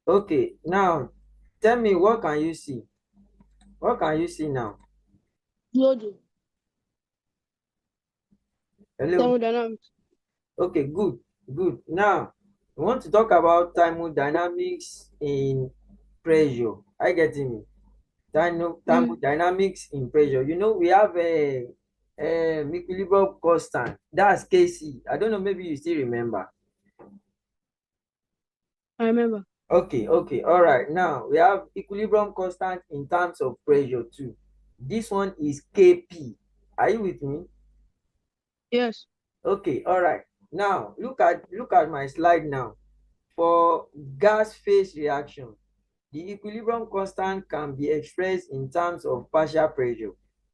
Okay, now tell me, what can you see? What can you see now? Loading. Hello? Thermodynamics. Okay, good, good. Now, we want to talk about thermodynamics in pressure. Are you getting me? Mm. Thermodynamics in pressure. You know, we have a equilibrium constant. That's Kc. I don't know, maybe you still remember. I remember. Okay, okay, all right. Now, we have equilibrium constant in terms of pressure too. This one is Kp. Are you with me? Yes. Okay, all right. Now, look at my slide now. For gas phase reaction, the equilibrium constant can be expressed in terms of partial pressure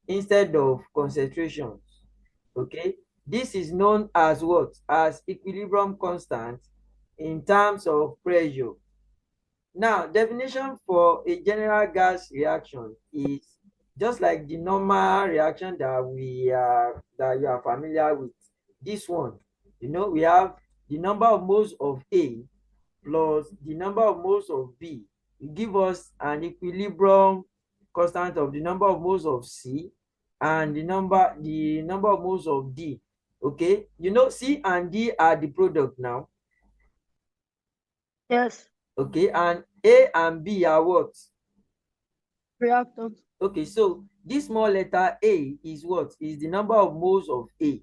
instead of concentrations. Okay, this is known as what? As equilibrium constant in terms of pressure. Now, definition for a general gas reaction is just like the normal reaction that you are familiar with. This one, we have the number of moles of A plus the number of moles of B. It give us an equilibrium constant of the number of moles of C and the number of moles of D. Okay, C and D are the product now. Yes. Okay, and A and B are what? Reactant. Okay, so this small letter A is what? Is the number of moles of A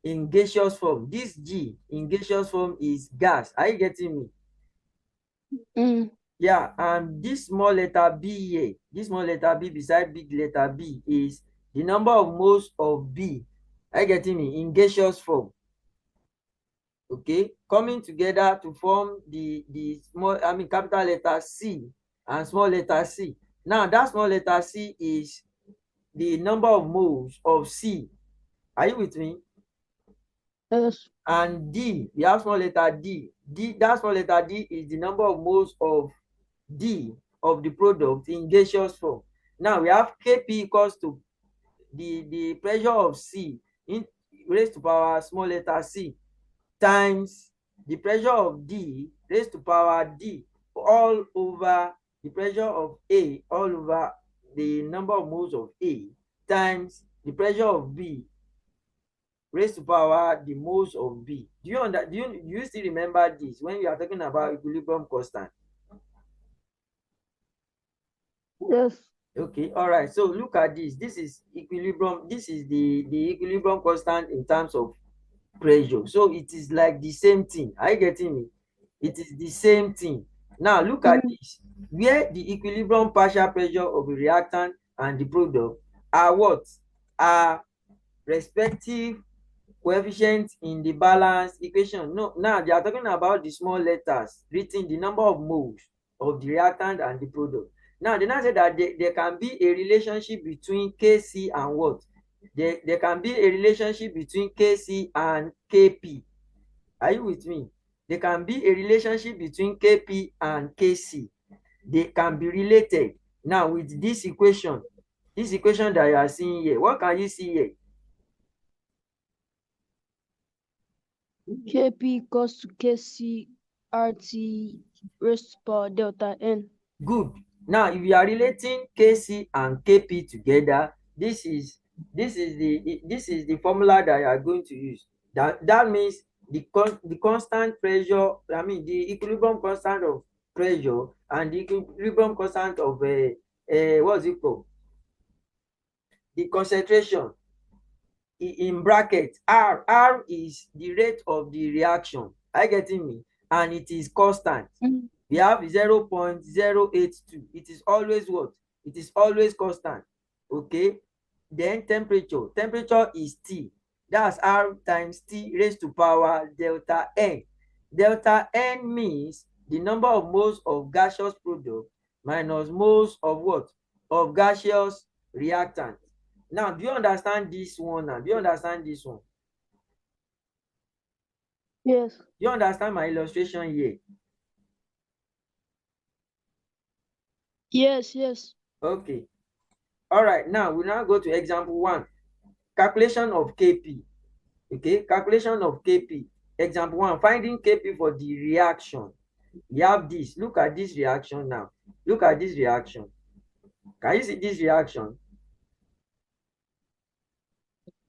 in gaseous form. This G in gaseous form is gas. Are you getting me? Mm. Yeah, and this small letter B here, this small letter B beside big letter B is the number of moles of B. Are you getting me? In gaseous form. Okay, coming together to form the small, capital letter C and small letter C. Now, that small letter C is the number of moles of C. Are you with me? Yes. And D, we have small letter D. That small letter D is the number of moles of D of the product in gaseous form. Now we have Kp equals to the pressure of C in raised to power small letter C times the pressure of D raised to power D all over the pressure of A all over the number of moles of A times the pressure of B raised to power the moles of B. Do you still remember this when you are talking about equilibrium constant? Yes. Okay, all right. So look at this. This is equilibrium. This is the equilibrium constant in terms of pressure. So it is like the same thing. Are you getting me? It is the same thing. Now look at Mm. this. Where the equilibrium partial pressure of a reactant and the product are what? Are respective coefficients in the balance equation. No, now they are talking about the small letters written the number of moles of the reactant and the product. Now they now say that there can be a relationship between Kc and what? There can be a relationship between Kc and Kp. Are you with me? There can be a relationship between Kp and Kc. They can be related. Now with this equation that you are seeing here, what can you see here? Kp equals to Kc RT raised to power delta N. Good. Now, if you are relating Kc and Kp together, this is the formula that you are going to use. That means the constant pressure, the equilibrium constant of pressure and the equilibrium constant of what's it called? The concentration in bracket R is the rate of the reaction. Are you getting me? And it is constant. Mm. We have 0.082. It is always what? It is always constant. Okay, then temperature is T. That's R times T raised to power delta N. Delta N means the number of moles of gaseous product minus moles of what? Of gaseous reactant. Now, do you understand this one now? Do you understand this one? Yes. Do you understand my illustration here? Yes. Yes. Okay. All right. Now, we now go to example 1. Calculation of Kp. Okay. Calculation of Kp. Example 1. Finding Kp for the reaction. we have this. Look at this reaction now. Look at this reaction. Can you see this reaction?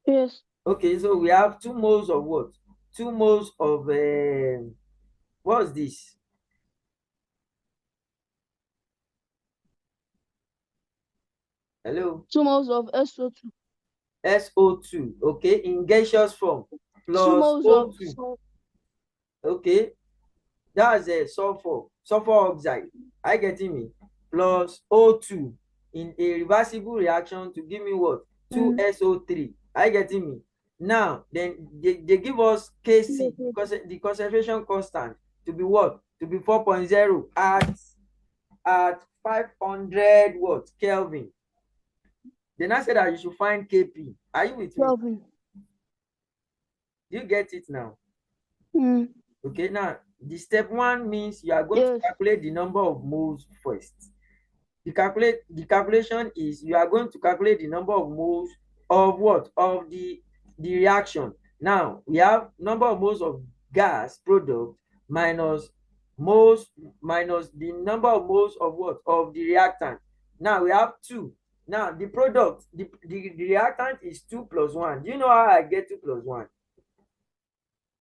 Yes. Okay, so we have 2 moles of what? 2 moles of what's this? Hello? 2 moles of SO2. SO2, okay, in gaseous form, 2 plus moles of O2, okay, that's a sulfur oxide. Are you getting me? Plus O2 in a reversible reaction to give me what? 2SO3. Are you getting me? Now, then they give us Kc because the concentration constant to be what? To be 4.0 at 500 what? Kelvin. Then I said that you should find Kp. Are you with me? Kelvin. Do you get it now? Mm. Okay, now the step 1 means you are going to Yes. calculate the number of moles first. The calculation is you are going to calculate the number of moles of what? Of the reaction. Now we have number of moles of gas product minus moles minus the number of moles of what? Of the reactant. Now we have 2. Now the product, the reactant is 2 plus 1. Do you know how I get 2 plus 1?